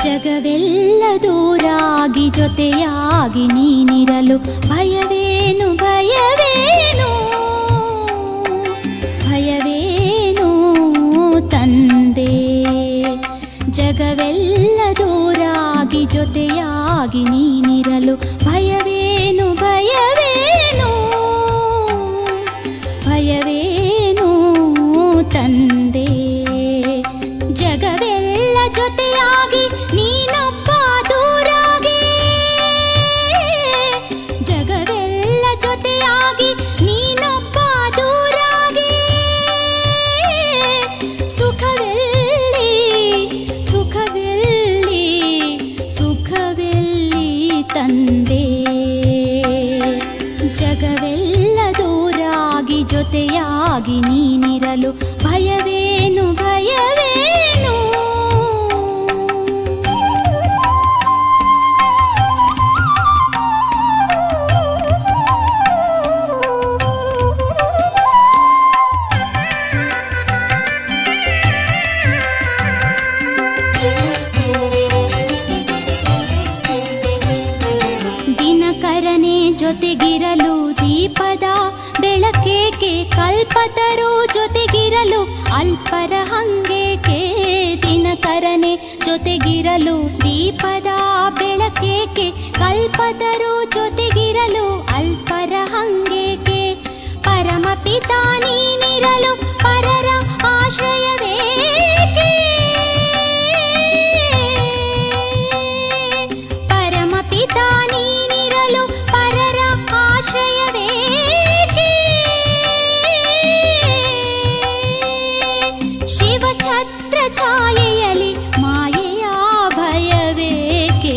ಜಗವೆಲ್ಲ ದೂರಾಗಿ ಜೊತೆಯಾಗಿ ನೀನಿರಲು ಭಯವೇನು ಭಯವೇನು ಭಯವೇನು ತಂದೆ. ಜಗವೆಲ್ಲ ದೂರಾಗಿ ಜೊತೆಯಾಗಿ ನೀನಿರಲು ಭಯವೇನು ಭಯವೇನು ಭಯವೇನು ತಂದೆ. ಜಗವೆಲ್ಲ ಜೊತೆಯಾಗಿ ನೀನೊಬ್ಬ ದೂರಾಗಿ, ಜಗವೆಲ್ಲ ಜೊತೆಯಾಗಿ ನೀನೊಬ್ಬ ದೂರಾಗಿ. ಸುಖವೆಲ್ಲಿ ಸುಖವೆಲ್ಲಿ ಸುಖವೆಲ್ಲಿ ತಂದೆ. ಜಗವೆಲ್ಲ ದೂರಾಗಿ ಜೊತೆಯಾಗಿ ನೀನಿರಲು ಭಯವೇನು ಭಯವೇನು. ದಿನಕರನೆ ಜೊತೆಗಿರಲು ದೀಪದ ಬೆಳಕೇಕೆ, ಕಲ್ಪತರು ಜೊತೆಗಿರಲು ಅಲ್ಪರ ಹಂಗೇಕೆ. ದಿನಕರನೆ ಜೊತೆಗಿರಲು ದೀಪದ ಬೆಳಕೇಕೆ, ಕಲ್ಪತರು ಜೊತೆಗಿರಲು ಅಲ್ಪರ ಹಂಗೇಕೆ. ಪರಮಪಿತ ನೀನಿರಲು ಪರರ ಆಶ್ರಯವೇಕೆ. ಪರಮಪಿತ ನೀನಿರಲು ಪರರ ಆಶ್ರಯವೇಕೆ. ಶಿವಛತ್ರ ಛಾಯೆಯಲಿ ಮಾಯೆಯ ಭಯವೇಕೆ.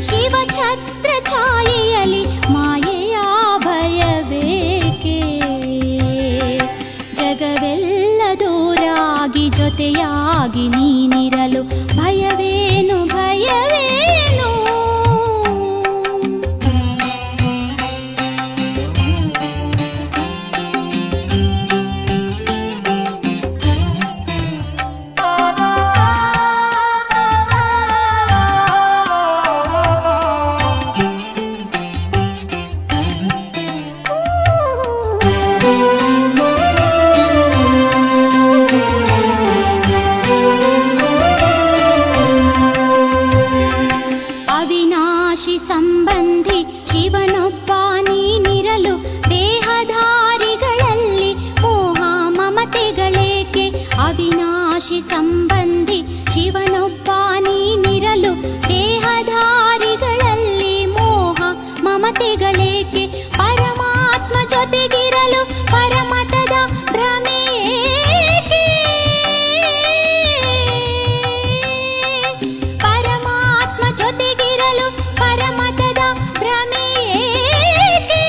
ಶಿವಛತ್ರ ಛಾಯೆಯಲಿ ಮಾಯೆಯ ಭಯವೇಕೆ. ಜಗವೆಲ್ಲ ದೂರಾಗಿ ಜೊತೆಯಾಗಿ ನೀನಿರಲು ಭಯವೇನು ಭಯವೇನು. ಅವಿನಾಶಿ ಸಂಬಂಧಿ ಶಿವನೊಬ್ಬ ನೀನಿರಲು ದೇಹಧಾರಿಗಳಲ್ಲಿ ಮೋಹ ಮಮತೆಗಳೇಕೆ. ಅವಿನಾಶಿ ಸಂಬಂಧಿ ಶಿವನೊಬ್ಬ ನೀನಿರಲು ದೇಹಧಾರಿಗಳಲ್ಲಿ ಮೋಹ ಮಮತೆಗಳೇಕೆ. ಪರಮಾತ್ಮ ಜೊತೆಗಿರಲು ಪರಮತದ ಭ್ರಮೆಯೇಕೆ. ಪರಮಾತ್ಮ ಜೊತೆಗಿರಲು ಪರಮತದ ಭ್ರಮೆಯೇಕೆ.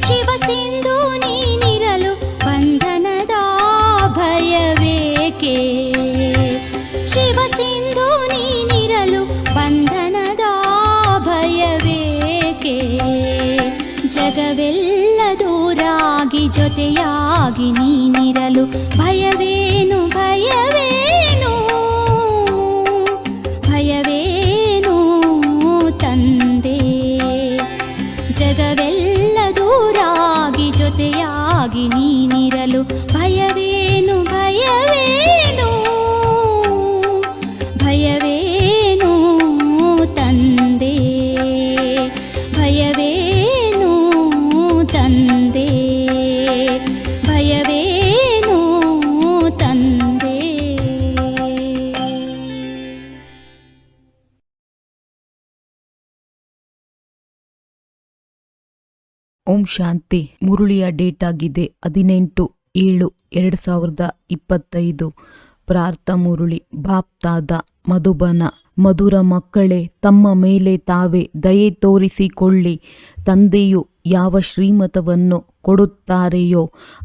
ಶಿವಸಿಂಧು ನೀನಿರಲು ಬಂಧನದ ಭಯವೇಕೆ. ಶಿವಸಿಂಧು ನೀನಿರಲು ಬಂಧನದ ಭಯವೇಕೆ. ಜಗವೆಲ್ಲ ದೂರಾಗಿ ಜೊತೆಯಾಗಿ ನೀನಿರಲು ಭಯವೇನು ಭಯವೇನು ಭಯವೇನು ತಂದೆ. ಜಗವೆಲ್ಲ ದೂರಾಗಿ ಜೊತೆಯಾಗಿ ನೀನಿರಲು ಭಯವೇನು ಭಯವೇನು ಭಯವೇನು ತಂದೆ. ಭಯವೇನು ತಂದೆ. ಭಯವೇನು ತಂದೆ. ಓಂ ಶಾಂತಿ. ಮುರುಳಿಯ ಡೇಟ್ ಆಗಿದೆ 18/7/2025. ಪ್ರಾರ್ಥ ಮುರುಳಿ. ಬಾಪ್ ತಾದ ಮಧುಬನ. ಮಧುರ ಮಕ್ಕಳೇ, ತಮ್ಮ ಮೇಲೆ ತಾವೇ ದಯೆ ತೋರಿಸಿಕೊಳ್ಳಿ. ತಂದೆಯು ಯಾವ ಶ್ರೀಮತವನ್ನು ಕೊಡುತ್ತಾರೆಯೋ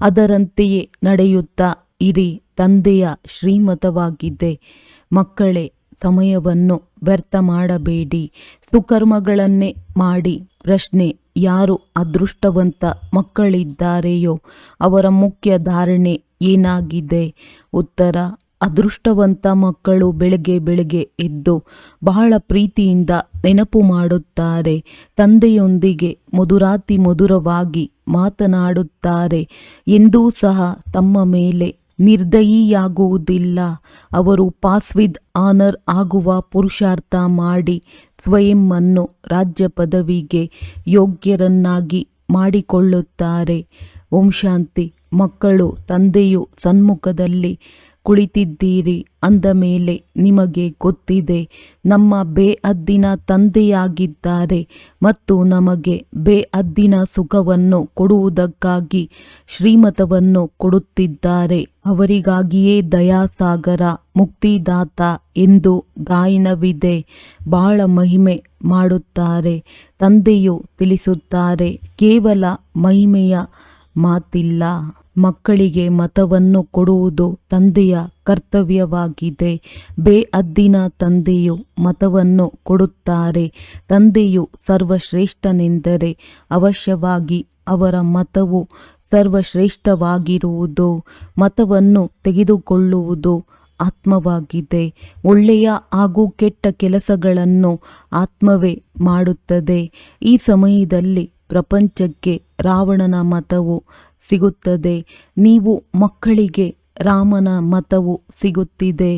ಅದರಂತೆಯೇ ನಡೆಯುತ್ತಾ ಇರಿ. ತಂದೆಯ ಶ್ರೀಮತವಾಗಿದೆ. ಮಕ್ಕಳೇ, ಸಮಯವನ್ನು ವ್ಯರ್ಥ ಮಾಡಬೇಡಿ, ಸುಕರ್ಮಗಳನ್ನೇ ಮಾಡಿ. ಪ್ರಶ್ನೆ: ಯಾರು ಅದೃಷ್ಟವಂತ ಮಕ್ಕಳಿದ್ದಾರೆಯೋ ಅವರ ಮುಖ್ಯ ಧಾರಣೆ ಏನಾಗಿದೆ? ಉತ್ತರ: ಅದೃಷ್ಟವಂತ ಮಕ್ಕಳು ಬೆಳಗ್ಗೆ ಎದ್ದು ಬಹಳ ಪ್ರೀತಿಯಿಂದ ನೆನಪು ಮಾಡುತ್ತಾರೆ. ತಂದೆಯೊಂದಿಗೆ ಮಧುರವಾಗಿ ಮಾತನಾಡುತ್ತಾರೆ. ಎಂದೂ ಸಹ ತಮ್ಮ ಮೇಲೆ ನಿರ್ದಯಿಯಾಗುವುದಿಲ್ಲ. ಅವರು ಪಾಸ್ ವಿತ್ ಆನರ್ ಆಗುವ ಪುರುಷಾರ್ಥ ಮಾಡಿ ಸ್ವಯಂವನ್ನು ರಾಜ್ಯ ಪದವಿಗೆ ಯೋಗ್ಯರನ್ನಾಗಿ ಮಾಡಿಕೊಳ್ಳುತ್ತಾರೆ. ಓಂ ಶಾಂತಿ. ಮಕ್ಕಳು ತಂದೆಯು ಸನ್ಮುಖದಲ್ಲಿ ಕುಳಿತಿದ್ದೀರಿ ಅಂದ ಮೇಲೆ ನಿಮಗೆ ಗೊತ್ತಿದೆ, ನಮ್ಮ ಬೇಅದ್ದಿನ ತಂದೆಯಾಗಿದ್ದಾರೆ ಮತ್ತು ನಮಗೆ ಬೇಅದ್ದಿನ ಸುಖವನ್ನು ಕೊಡುವುದಕ್ಕಾಗಿ ಶ್ರೀಮತವನ್ನು ಕೊಡುತ್ತಿದ್ದಾರೆ. ಅವರಿಗಾಗಿಯೇ ದಯಾಸಾಗರ, ಮುಕ್ತಿದಾತ ಎಂದು ಗಾಯನವಿದೆ. ಬಹಳ ಮಹಿಮೆ ಮಾಡುತ್ತಾರೆ. ತಂದೆಯು ತಿಳಿಸುತ್ತಾರೆ, ಕೇವಲ ಮಹಿಮೆಯ ಮಾತಿಲ್ಲ. ಮಕ್ಕಳಿಗೆ ಮತವನ್ನು ಕೊಡುವುದು ತಂದೆಯ ಕರ್ತವ್ಯವಾಗಿದೆ. ಬೇಅದ್ದಿನ ತಂದೆಯು ಮತವನ್ನು ಕೊಡುತ್ತಾರೆ. ತಂದೆಯು ಸರ್ವಶ್ರೇಷ್ಠನೆಂದರೆ ಅವಶ್ಯವಾಗಿ ಅವರ ಮತವು ಸರ್ವಶ್ರೇಷ್ಠವಾಗಿರುವುದು. ಮತವನ್ನು ತೆಗೆದುಕೊಳ್ಳುವುದು ಆತ್ಮವಾಗಿದೆ. ಒಳ್ಳೆಯ ಹಾಗೂ ಕೆಟ್ಟ ಕೆಲಸಗಳನ್ನು ಆತ್ಮವೇ ಮಾಡುತ್ತದೆ. ಈ ಸಮಯದಲ್ಲಿ ಪ್ರಪಂಚಕ್ಕೆ ರಾವಣನ ಮತವು ಸಿಗುತ್ತದೆ. ನೀವು ಮಕ್ಕಳಿಗೆ ರಾಮನ ಮತವು ಸಿಗುತ್ತಿದೆ.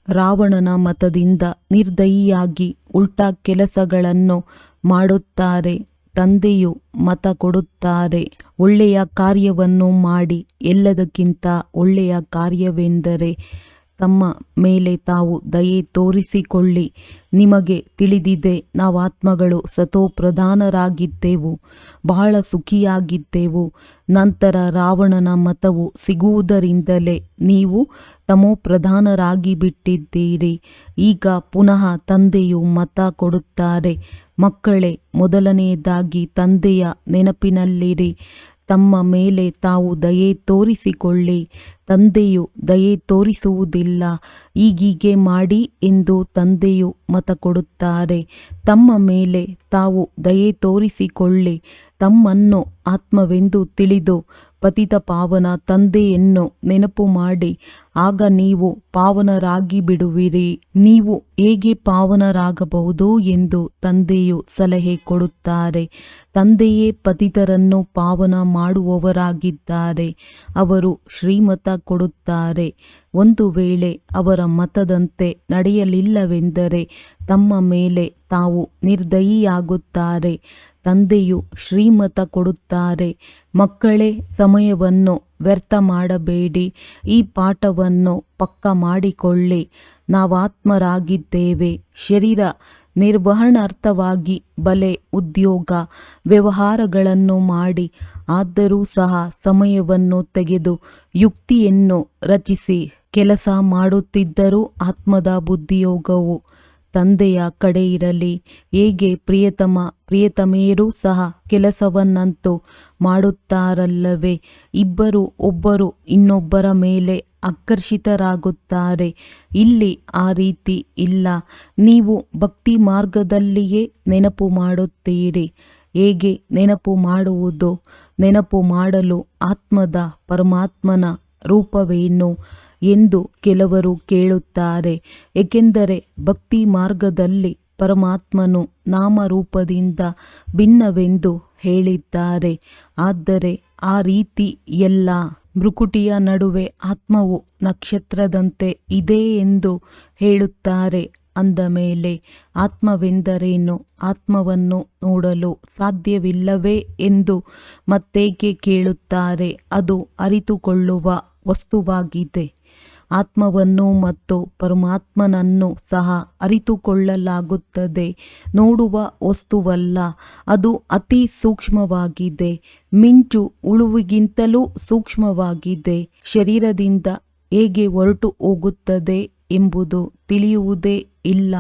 ರಾವಣನ ಮತದಿಂದ ನಿರ್ದಯಿಯಾಗಿ ಉಲ್ಟಾ ಕೆಲಸಗಳನ್ನು ಮಾಡುತ್ತಾರೆ. ತಂದೆಯು ಮತ ಕೊಡುತ್ತಾರೆ, ಒಳ್ಳೆಯ ಕಾರ್ಯವನ್ನು ಮಾಡಿ. ಎಲ್ಲದಕ್ಕಿಂತ ಒಳ್ಳೆಯ ಕಾರ್ಯವೆಂದರೆ ತಮ್ಮ ಮೇಲೆ ತಾವು ದಯೆ ತೋರಿಸಿಕೊಳ್ಳಿ. ನಿಮಗೆ ತಿಳಿದಿದೆ, ನಾವು ಆತ್ಮಗಳು ಸತೋಪ್ರಧಾನರಾಗಿದ್ದೆವು, ಬಹಳ ಸುಖಿಯಾಗಿದ್ದೆವು. ನಂತರ ರಾವಣನ ಮತವು ಸಿಗುವುದರಿಂದಲೇ ನೀವು ತಮೋಪ್ರಧಾನರಾಗಿ ಬಿಟ್ಟಿದ್ದೀರಿ. ಈಗ ಪುನಃ ತಂದೆಯು ಮತ ಕೊಡುತ್ತಾರೆ. ಮಕ್ಕಳೇ, ಮೊದಲನೆಯದಾಗಿ ತಂದೆಯ ನೆನಪಿನಲ್ಲಿರಿ. ತಮ್ಮ ಮೇಲೆ ತಾವು ದಯೆ ತೋರಿಸಿಕೊಳ್ಳಿ. ತಂದೆಯು ದಯೆ ತೋರಿಸುವುದಿಲ್ಲ. ಈಗೀಗೆ ಮಾಡಿ ಎಂದು ತಂದೆಯು ಮತ ಕೊಡುತ್ತಾರೆ. ತಮ್ಮ ಮೇಲೆ ತಾವು ದಯೆ ತೋರಿಸಿಕೊಳ್ಳಿ. ತಮ್ಮನ್ನು ಆತ್ಮವೆಂದು ತಿಳಿದು ಪತಿತ ಪಾವನ ತಂದೆಯನ್ನು ನೆನಪು ಮಾಡಿ. ಆಗ ನೀವು ಪಾವನರಾಗಿ ಬಿಡುವಿರಿ. ನೀವು ಹೇಗೆ ಪಾವನರಾಗಬಹುದು ಎಂದು ತಂದೆಯು ಸಲಹೆ ಕೊಡುತ್ತಾರೆ. ತಂದೆಯೇ ಪತಿತರನ್ನು ಪಾವನ ಮಾಡುವವರಾಗಿದ್ದಾರೆ. ಅವರು ಶ್ರೀಮತ ಕೊಡುತ್ತಾರೆ. ಒಂದು ವೇಳೆ ಅವರ ಮತದಂತೆ ನಡೆಯಲಿಲ್ಲವೆಂದರೆ ತಮ್ಮ ಮೇಲೆ ತಾವು ನಿರ್ದಯಿಯಾಗುತ್ತಾರೆ. ತಂದೆಯು ಶ್ರೀಮತ ಕೊಡುತ್ತಾರೆ. ಮಕ್ಕಳೇ, ಸಮಯವನ್ನು ವ್ಯರ್ಥ ಮಾಡಬೇಡಿ. ಈ ಪಾಠವನ್ನು ಪಕ್ಕ ಮಾಡಿಕೊಳ್ಳಿ. ನಾವಾತ್ಮರಾಗಿದ್ದೇವೆ. ಶರೀರ ನಿರ್ವಹಣಾರ್ಥವಾಗಿ ಬಲೆ, ಉದ್ಯೋಗ, ವ್ಯವಹಾರಗಳನ್ನು ಮಾಡಿ. ಆದರೂ ಸಹ ಸಮಯವನ್ನು ತೆಗೆದು ಯುಕ್ತಿಯನ್ನು ರಚಿಸಿ ಕೆಲಸ ಮಾಡುತ್ತಿದ್ದರೂ ಆತ್ಮದ ಬುದ್ಧಿಯೋಗವು ತಂದೆಯ ಕಡೆ ಇರಲಿ. ಹೇಗೆ ಪ್ರಿಯತಮ ಪ್ರಿಯತಮೆಯರೂ ಸಹ ಕೆಲಸವನ್ನಂತೂ ಮಾಡುತ್ತಾರಲ್ಲವೇ? ಇಬ್ಬರು ಒಬ್ಬರು ಇನ್ನೊಬ್ಬರ ಮೇಲೆ ಆಕರ್ಷಿತರಾಗುತ್ತಾರೆ. ಇಲ್ಲಿ ಆ ರೀತಿ ಇಲ್ಲ. ನೀವು ಭಕ್ತಿ ಮಾರ್ಗದಲ್ಲಿಯೇ ನೆನಪು ಮಾಡುತ್ತೀರಿ. ಹೇಗೆ ನೆನಪು ಮಾಡುವುದು? ನೆನಪು ಮಾಡಲು ಆತ್ಮದ ಪರಮಾತ್ಮನ ರೂಪವೇನು ಎಂದು ಕೆಲವರು ಕೇಳುತ್ತಾರೆ. ಏಕೆಂದರೆ ಭಕ್ತಿ ಮಾರ್ಗದಲ್ಲಿ ಪರಮಾತ್ಮನು ನಾಮರೂಪದಿಂದ ಭಿನ್ನವೆಂದು ಹೇಳಿದ್ದಾರೆ. ಆದರೆ ಆ ರೀತಿ ಎಲ್ಲ. ಭ್ರುಕುಟಿಯ ನಡುವೆ ಆತ್ಮವು ನಕ್ಷತ್ರದಂತೆ ಇದೆ ಎಂದು ಹೇಳುತ್ತಾರೆ. ಅಂದ ಮೇಲೆ ಆತ್ಮವೆಂದರೇನು? ಆತ್ಮವನ್ನು ನೋಡಲು ಸಾಧ್ಯವಿಲ್ಲವೇ ಎಂದು ಮತ್ತೇಕೆ ಕೇಳುತ್ತಾರೆ? ಅದು ಅರಿತುಕೊಳ್ಳುವ ವಸ್ತುವಾಗಿದೆ. ಆತ್ಮವನ್ನು ಮತ್ತು ಪರಮಾತ್ಮನನ್ನು ಸಹ ಅರಿತುಕೊಳ್ಳಲಾಗುತ್ತದೆ. ನೋಡುವ ವಸ್ತುವಲ್ಲ. ಅದು ಅತಿ ಸೂಕ್ಷ್ಮವಾಗಿದೆ. ಮಿಂಚು ಹುಳುವಿಗಿಂತಲೂ ಸೂಕ್ಷ್ಮವಾಗಿದೆ. ಶರೀರದಿಂದ ಹೇಗೆ ಹೊರಟು ಹೋಗುತ್ತದೆ ಎಂಬುದು ತಿಳಿಯುವುದೇ ಇಲ್ಲ.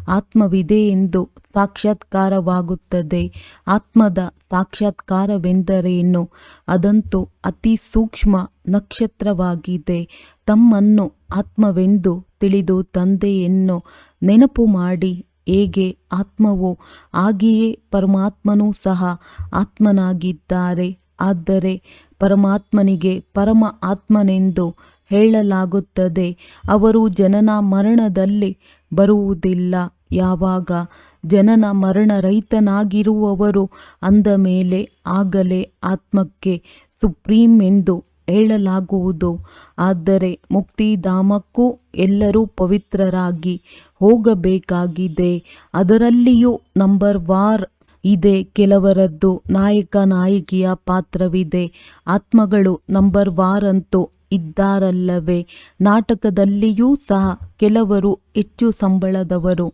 ಆತ್ಮವಿದೆ ಎಂದು ಸಾಕ್ಷಾತ್ಕಾರವಾಗುತ್ತದೆ. ಆತ್ಮದ ಸಾಕ್ಷಾತ್ಕಾರವೆಂದರೇನು? ಅದಂತೂ ಅತಿ ಸೂಕ್ಷ್ಮ ನಕ್ಷತ್ರವಾಗಿದೆ. ತಮ್ಮನ್ನು ಆತ್ಮವೆಂದು ತಿಳಿದು ತಂದೆಯನ್ನು ನೆನಪು ಮಾಡಿ. ಹೇಗೆ ಆತ್ಮವು ಹಾಗೆಯೇ ಪರಮಾತ್ಮನೂ ಸಹ ಆತ್ಮನಾಗಿದ್ದಾರೆ. ಆದರೆ ಪರಮಾತ್ಮನಿಗೆ ಪರಮ ಆತ್ಮನೆಂದು ಹೇಳಲಾಗುತ್ತದೆ. ಅವರು ಜನನ ಮರಣದಲ್ಲಿ ಬರುವುದಿಲ್ಲ. ಯಾವಾಗ ಜನನ ಮರಣರಹಿತನಾಗಿರುವವರು ಅಂದ ಮೇಲೆ ಆಗಲೇ ಆತ್ಮಕ್ಕೆ ಸುಪ್ರೀಂ ಎಂದು ಹೇಳಲಾಗುವುದು. ಆದರೆ ಮುಕ್ತಿಧಾಮಕ್ಕೂ ಎಲ್ಲರೂ ಪವಿತ್ರರಾಗಿ ಹೋಗಬೇಕಾಗಿದೆ. ಅದರಲ್ಲಿಯೂ ನಂಬರ್ ವಾರ್ ಇದೆ. ಕೆಲವರದ್ದು ನಾಯಕ ನಾಯಕಿಯ ಪಾತ್ರವಿದೆ. ಆತ್ಮಗಳು ನಂಬರ್ ವಾರ್ ಅಂತೂ ಇದ್ದಾರಲ್ಲವೇ. ನಾಟಕದಲ್ಲಿಯೂ ಸಹ ಕೆಲವರು ಹೆಚ್ಚು ಸಂಬಳದವರು,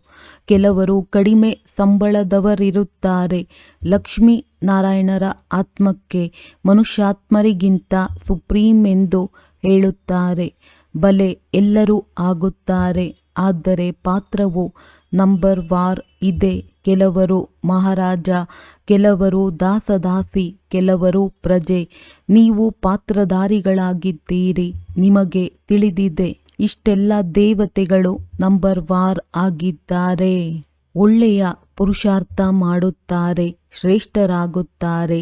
ಕೆಲವರು ಕಡಿಮೆ ಸಂಬಳದವರಿರುತ್ತಾರೆ. ಲಕ್ಷ್ಮೀ ನಾರಾಯಣರ ಆತ್ಮಕ್ಕೆ ಮನುಷ್ಯಾತ್ಮರಿಗಿಂತ ಸುಪ್ರೀಂ ಎಂದು ಹೇಳುತ್ತಾರೆ. ಬಲೆ ಎಲ್ಲರೂ ಆಗುತ್ತಾರೆ. ಆದರೆ ಪಾತ್ರವು ನಂಬರ್ ವಾರ್ ಇದೆ. ಕೆಲವರು ಮಹಾರಾಜ, ಕೆಲವರು ದಾಸದಾಸಿ, ಕೆಲವರು ಪ್ರಜೆ. ನೀವು ಪಾತ್ರಧಾರಿಗಳಾಗಿದ್ದೀರಿ. ನಿಮಗೆ ತಿಳಿದಿದೆ, ಇಷ್ಟೆಲ್ಲ ದೇವತೆಗಳು ನಂಬರ್ ವಾರ್ ಆಗಿದ್ದಾರೆ. ಒಳ್ಳೆಯ ಪುರುಷಾರ್ಥ ಮಾಡುತ್ತಾರೆ, ಶ್ರೇಷ್ಠರಾಗುತ್ತಾರೆ.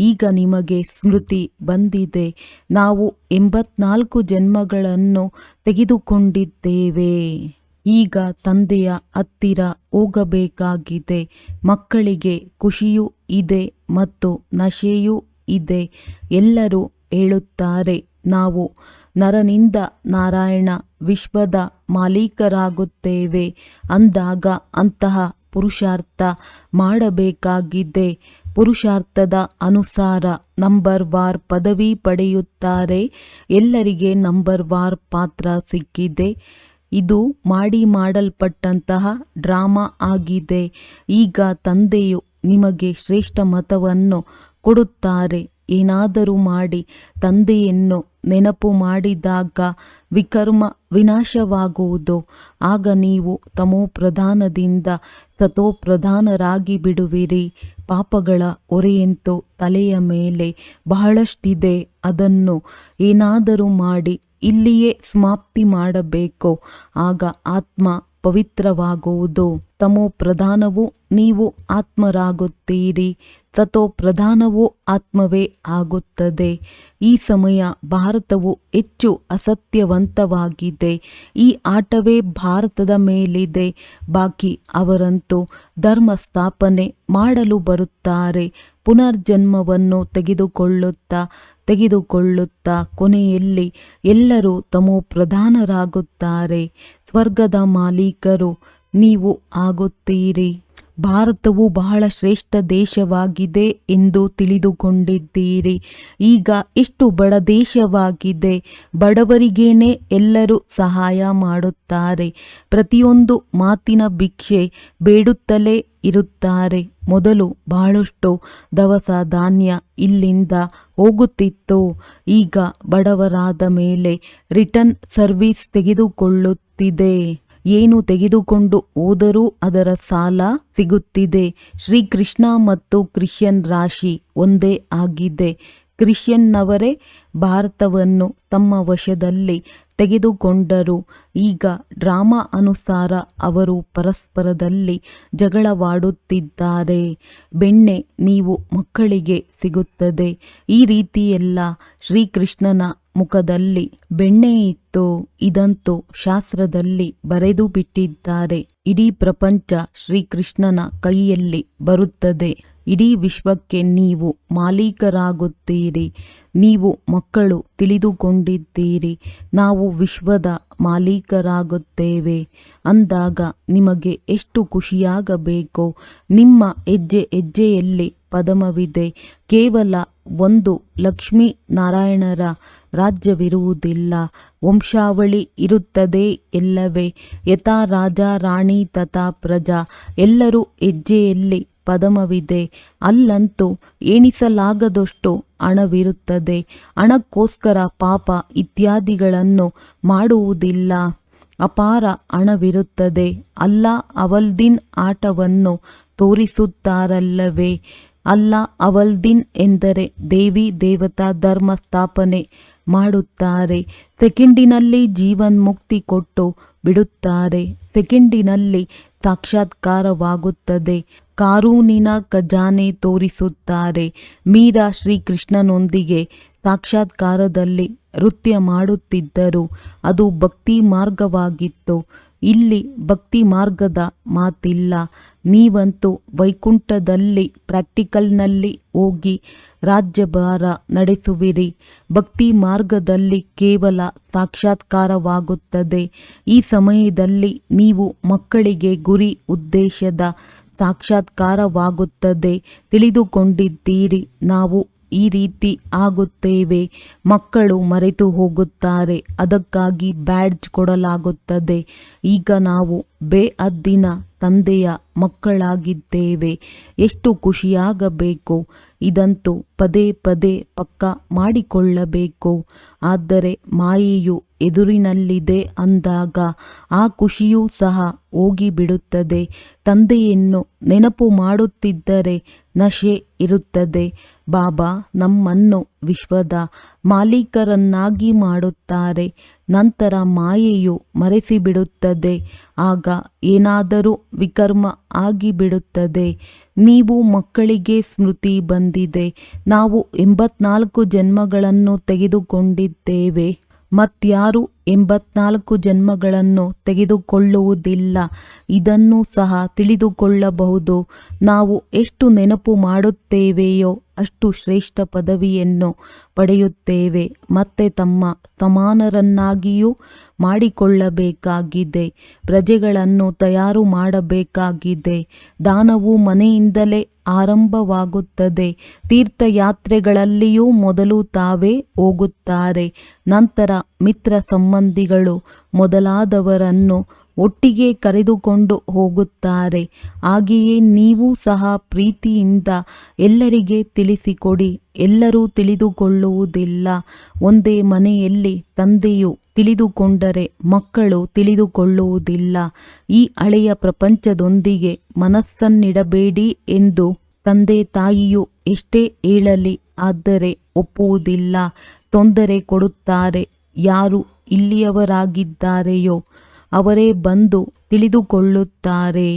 ಈಗ ನಿಮಗೆ ಸ್ಮೃತಿ ಬಂದಿದೆ. ನಾವು 84 ಜನ್ಮಗಳನ್ನು ತೆಗೆದುಕೊಂಡಿದ್ದೇವೆ. ಈಗ ತಂದೆಯ ಹತ್ತಿರ ಹೋಗಬೇಕಾಗಿದೆ. ಮಕ್ಕಳಿಗೆ ಖುಷಿಯೂ ಇದೆ ಮತ್ತು ನಶೆಯೂ ಇದೆ. ಎಲ್ಲರೂ ಹೇಳುತ್ತಾರೆ, ನಾವು ನರನಿಂದ ನಾರಾಯಣ ವಿಶ್ವದ ಮಾಲೀಕರಾಗುತ್ತೇವೆ. ಅಂದಾಗ ಅಂತಹ ಪುರುಷಾರ್ಥ ಮಾಡಬೇಕಾಗಿದೆ. ಪುರುಷಾರ್ಥದ ಅನುಸಾರ ನಂಬರ್ ವಾರ್ ಪದವಿ ಪಡೆಯುತ್ತಾರೆ. ಎಲ್ಲರಿಗೆ ನಂಬರ್ ವಾರ್ ಪಾತ್ರ ಸಿಕ್ಕಿದೆ. ಇದು ಮಾಡಲ್ಪಟ್ಟಂತಹ ಡ್ರಾಮಾ ಆಗಿದೆ. ಈಗ ತಂದೆಯು ನಿಮಗೆ ಶ್ರೇಷ್ಠ ಮತವನ್ನು ಕೊಡುತ್ತಾರೆ. ಏನಾದರೂ ಮಾಡಿ ತಂದೆಯನ್ನು ನೆನಪು ಮಾಡಿದಾಗ ವಿಕರ್ಮ ವಿನಾಶವಾಗುವುದು. ಆಗ ನೀವು ತಮೋಪ್ರಧಾನದಿಂದ ಸತೋಪ್ರಧಾನರಾಗಿ ಬಿಡುವಿರಿ. ಪಾಪಗಳ ಹೊರೆಯಂತೂ ತಲೆಯ ಮೇಲೆ ಬಹಳಷ್ಟಿದೆ. ಅದನ್ನು ಏನಾದರೂ ಮಾಡಿ ಇಲ್ಲಿಯೇ ಸಮಾಪ್ತಿ ಮಾಡಬೇಕು. ಆಗ ಆತ್ಮ ಪವಿತ್ರವಾಗುವುದು. ತಮೋ ಪ್ರಧಾನವು ನೀವು ಆತ್ಮರಾಗುತ್ತೀರಿ. ಸತೋ ಪ್ರಧಾನವೂ ಆತ್ಮವೇ ಆಗುತ್ತದೆ. ಈ ಸಮಯ ಭಾರತವು ಹೆಚ್ಚು ಅಸತ್ಯವಂತವಾಗಿದೆ. ಈ ಆಟವೇ ಭಾರತದ ಮೇಲಿದೆ. ಬಾಕಿ ಅವರಂತೂ ಧರ್ಮ ಸ್ಥಾಪನೆ ಮಾಡಲು ಬರುತ್ತಾರೆ. ಪುನರ್ಜನ್ಮವನ್ನು ತೆಗೆದುಕೊಳ್ಳುತ್ತಾ ಕೊನೆಯಲ್ಲಿ ಎಲ್ಲರೂ ತಮೋ ಪ್ರಧಾನರಾಗುತ್ತಾರೆ. ಸ್ವರ್ಗದ ಮಾಲೀಕರು ನೀವು ಆಗುತ್ತೀರಿ. ಭಾರತವು ಬಹಳ ಶ್ರೇಷ್ಠ ದೇಶವಾಗಿದೆ ಎಂದು ತಿಳಿದುಕೊಂಡಿದ್ದೀರಿ. ಈಗ ಎಷ್ಟು ಬಡ ದೇಶವಾಗಿದೆ. ಬಡವರಿಗೇನೆ ಎಲ್ಲರೂ ಸಹಾಯ ಮಾಡುತ್ತಾರೆ. ಪ್ರತಿಯೊಂದು ಮಾತಿನ ಭಿಕ್ಷೆ ಬೇಡುತ್ತಲೇ ಇರುತ್ತಾರೆ. ಮೊದಲು ಬಹಳಷ್ಟು ದವಸ ಧಾನ್ಯ ಇಲ್ಲಿಂದ ಹೋಗುತ್ತಿತ್ತು. ಈಗ ಬಡವರಾದ ಮೇಲೆ ರಿಟರ್ನ್ ಸರ್ವಿಸ್ ತೆಗೆದುಕೊಳ್ಳುತ್ತಿದೆ. ಏನು ತೆಗೆದುಕೊಂಡು ಹೋದರೂ ಅದರ ಸಾಲ ಸಿಗುತ್ತಿದೆ. ಶ್ರೀಕೃಷ್ಣ ಮತ್ತು ಕ್ರಿಶ್ಚಿಯನ್ ರಾಶಿ ಒಂದೇ ಆಗಿದೆ. ಕ್ರಿಶ್ಚಿಯನ್ನವರೇ ಭಾರತವನ್ನು ತಮ್ಮ ವಶದಲ್ಲಿ ತೆಗೆದುಕೊಂಡರು. ಈಗ ಡ್ರಾಮಾ ಅನುಸಾರ ಅವರು ಪರಸ್ಪರದಲ್ಲಿ ಜಗಳವಾಡುತ್ತಿದ್ದಾರೆ. ಬೆಣ್ಣೆ ನೀವು ಮಕ್ಕಳಿಗೆ ಸಿಗುತ್ತದೆ. ಈ ರೀತಿಯೆಲ್ಲ ಶ್ರೀಕೃಷ್ಣನ ಮುಖದಲ್ಲಿ ಬೆಣ್ಣೆ ಇತ್ತು. ಇದಂತೂ ಶಾಸ್ತ್ರದಲ್ಲಿ ಬರೆದು ಬಿಟ್ಟಿದ್ದಾರೆ. ಇಡೀ ಪ್ರಪಂಚ ಶ್ರೀಕೃಷ್ಣನ ಕೈಯಲ್ಲಿ ಬರುತ್ತದೆ. ಇಡೀ ವಿಶ್ವಕ್ಕೆ ನೀವು ಮಾಲೀಕರಾಗುತ್ತೀರಿ. ನೀವು ಮಕ್ಕಳು ತಿಳಿದುಕೊಂಡಿದ್ದೀರಿ, ನಾವು ವಿಶ್ವದ ಮಾಲೀಕರಾಗುತ್ತೇವೆ ಅಂದಾಗ ನಿಮಗೆ ಎಷ್ಟು ಖುಷಿಯಾಗಬೇಕು. ನಿಮ್ಮ ಹೆಜ್ಜೆ ಹೆಜ್ಜೆಯಲ್ಲಿ ಪದಮವಿದೆ. ಕೇವಲ ಒಂದು ಲಕ್ಷ್ಮೀ ನಾರಾಯಣರ ರಾಜ್ಯವಿರುವುದಿಲ್ಲ. ವಂಶಾವಳಿ ಇರುತ್ತದೆ ಎಲ್ಲವೇ. ಯಥಾ ರಾಜ ರಾಣಿ ತಥಾ ಪ್ರಜಾ. ಎಲ್ಲರೂ ಹೆಜ್ಜೆಯಲ್ಲಿ ಪದಮವಿದೆ. ಅಲ್ಲಂತೂ ಎಣಿಸಲಾಗದಷ್ಟು ಹಣವಿರುತ್ತದೆ. ಹಣಕ್ಕೋಸ್ಕರ ಪಾಪ ಇತ್ಯಾದಿಗಳನ್ನು ಮಾಡುವುದಿಲ್ಲ. ಅಪಾರ ಹಣವಿರುತ್ತದೆ. ಅಲ್ಲಾ ಅವಲ್ದಿನ್ ಆಟವನ್ನು ತೋರಿಸುತ್ತಾರಲ್ಲವೇ. ಅಲ್ಲಾ ಅವಲ್ದಿನ್ ಎಂದರೆ ದೇವಿ ದೇವತಾ ಧರ್ಮ ಸ್ಥಾಪನೆ ಮಾಡುತ್ತಾರೆ. ಸೆಕೆಂಡಿನಲ್ಲಿ ಜೀವನ್ಮುಕ್ತಿ ಕೊಟ್ಟು ಬಿಡುತ್ತಾರೆ. ಸೆಕೆಂಡಿನಲ್ಲಿ ಸಾಕ್ಷಾತ್ಕಾರವಾಗುತ್ತದೆ. ಕಾನೂನಿನ ಖಜಾನೆ ತೋರಿಸುತ್ತಾರೆ. ಮೀರಾ ಶ್ರೀಕೃಷ್ಣನೊಂದಿಗೆ ಸಾಕ್ಷಾತ್ಕಾರದಲ್ಲಿ ನೃತ್ಯ ಮಾಡುತ್ತಿದ್ದರು. ಅದು ಭಕ್ತಿ ಮಾರ್ಗವಾಗಿತ್ತು. ಇಲ್ಲಿ ಭಕ್ತಿ ಮಾರ್ಗದ ಮಾತಿಲ್ಲ. ನೀವಂತೂ ವೈಕುಂಠದಲ್ಲಿ ಪ್ರಾಕ್ಟಿಕಲ್ನಲ್ಲಿ ಹೋಗಿ ರಾಜ್ಯಭಾರ ನಡೆಸುವಿರಿ. ಭಕ್ತಿ ಮಾರ್ಗದಲ್ಲಿ ಕೇವಲ ಸಾಕ್ಷಾತ್ಕಾರವಾಗುತ್ತದೆ. ಈ ಸಮಯದಲ್ಲಿ ನೀವು ಮಕ್ಕಳಿಗೆ ಗುರಿ ಉದ್ದೇಶದ ಸಾಕ್ಷಾತ್ಕಾರವಾಗುತ್ತದೆ. ತಿಳಿದುಕೊಂಡಿದ್ದೀರಿ, ನಾವು ಈ ರೀತಿ ಆಗುತ್ತೇವೆ. ಮಕ್ಕಳು ಮರೆತು ಹೋಗುತ್ತಾರೆ, ಅದಕ್ಕಾಗಿ ಬ್ಯಾಡ್ಜ್ ಕೊಡಲಾಗುತ್ತದೆ. ಈಗ ನಾವು ಬೇಅದ್ದಿನ ತಂದೆಯ ಮಕ್ಕಳಾಗಿದ್ದೇವೆ. ಎಷ್ಟು ಖುಷಿಯಾಗಬೇಕು. ಇದಂತೂ ಪದೇ ಪದೇ ಪಕ್ಕ ಮಾಡಿಕೊಳ್ಳಬೇಕು. ಆದರೆ ಮಾಯೆಯು ಎದುರಿನಲ್ಲಿದೆ ಅಂದಾಗ ಆ ಖುಷಿಯೂ ಸಹ ಹೋಗಿಬಿಡುತ್ತದೆ. ತಂದೆಯನ್ನು ನೆನಪು ಮಾಡುತ್ತಿದ್ದರೆ ನಶೆ ಇರುತ್ತದೆ. ಬಾಬಾ ನಮ್ಮನ್ನು ವಿಶ್ವದ ಮಾಲೀಕರನ್ನಾಗಿ ಮಾಡುತ್ತಾರೆ. ನಂತರ ಮಾಯೆಯು ಮರೆಸಿಬಿಡುತ್ತದೆ. ಆಗ ಏನಾದರೂ ವಿಕರ್ಮ ಆಗಿಬಿಡುತ್ತದೆ. ನೀವು ಮಕ್ಕಳಿಗೆ ಸ್ಮೃತಿ ಬಂದಿದೆ. ನಾವು 84 ಜನ್ಮಗಳನ್ನು ತೆಗೆದುಕೊಂಡಿದ್ದೇವೆ. ಮತ್ಯಾರು 84 ಜನ್ಮಗಳನ್ನು ತೆಗೆದುಕೊಳ್ಳುವುದಿಲ್ಲ. ಇದನ್ನು ಸಹ ತಿಳಿದುಕೊಳ್ಳಬಹುದು. ನಾವು ಎಷ್ಟು ನೆನಪು ಮಾಡುತ್ತೇವೆಯೋ ಅಷ್ಟು ಶ್ರೇಷ್ಠ ಪದವಿಯನ್ನು ಪಡೆಯುತ್ತೇವೆ. ಮತ್ತೆ ತಮ್ಮ ಸಮಾನರನ್ನಾಗಿಯೂ ಮಾಡಿಕೊಳ್ಳಬೇಕಾಗಿದೆ. ಪ್ರಜೆಗಳನ್ನು ತಯಾರು ಮಾಡಬೇಕಾಗಿದೆ. ದಾನವು ಮನೆಯಿಂದಲೇ ಆರಂಭವಾಗುತ್ತದೆ. ತೀರ್ಥಯಾತ್ರೆಗಳಲ್ಲಿಯೂ ಮೊದಲು ತಾವೇ ಹೋಗುತ್ತಾರೆ. ನಂತರ ಮಿತ್ರ ಸಂಬಂಧಿಗಳು ಮೊದಲಾದವರನ್ನು ಒಟ್ಟಿಗೆ ಕರೆದುಕೊಂಡು ಹೋಗುತ್ತಾರೆ. ಹಾಗೆಯೇ ನೀವು ಸಹ ಪ್ರೀತಿಯಿಂದ ಎಲ್ಲರಿಗೆ ತಿಳಿಸಿಕೊಡಿ. ಎಲ್ಲರೂ ತಿಳಿದುಕೊಳ್ಳುವುದಿಲ್ಲ. ಒಂದೇ ಮನೆಯಲ್ಲಿ ತಂದೆಯು ತಿಳಿದುಕೊಂಡರೆ ಮಕ್ಕಳು ತಿಳಿದುಕೊಳ್ಳುವುದಿಲ್ಲ. ಈ ಹಳೆಯ ಪ್ರಪಂಚದೊಂದಿಗೆ ಮನಸ್ಸನ್ನಿಡಬೇಡಿ ಎಂದು ತಂದೆ ತಾಯಿಯು ಎಷ್ಟೇ ಹೇಳಲಿ, ಆದರೆ ಒಪ್ಪುವುದಿಲ್ಲ. ತೊಂದರೆ ಕೊಡುತ್ತಾರೆ. ಯಾರು ಇಲ್ಲಿಯವರಾಗಿದ್ದಾರೆಯೋ ಅವರೇ ಬಂದು ತಿಳಿದುಕೊಳ್ಳುತ್ತಾರೆ.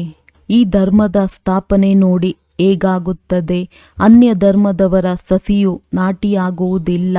ಈ ಧರ್ಮದ ಸ್ಥಾಪನೆ ನೋಡಿ ಹೇಗಾಗುತ್ತದೆ. ಅನ್ಯ ಧರ್ಮದವರ ಸಸಿಯು ನಾಟಿಯಾಗುವುದಿಲ್ಲ.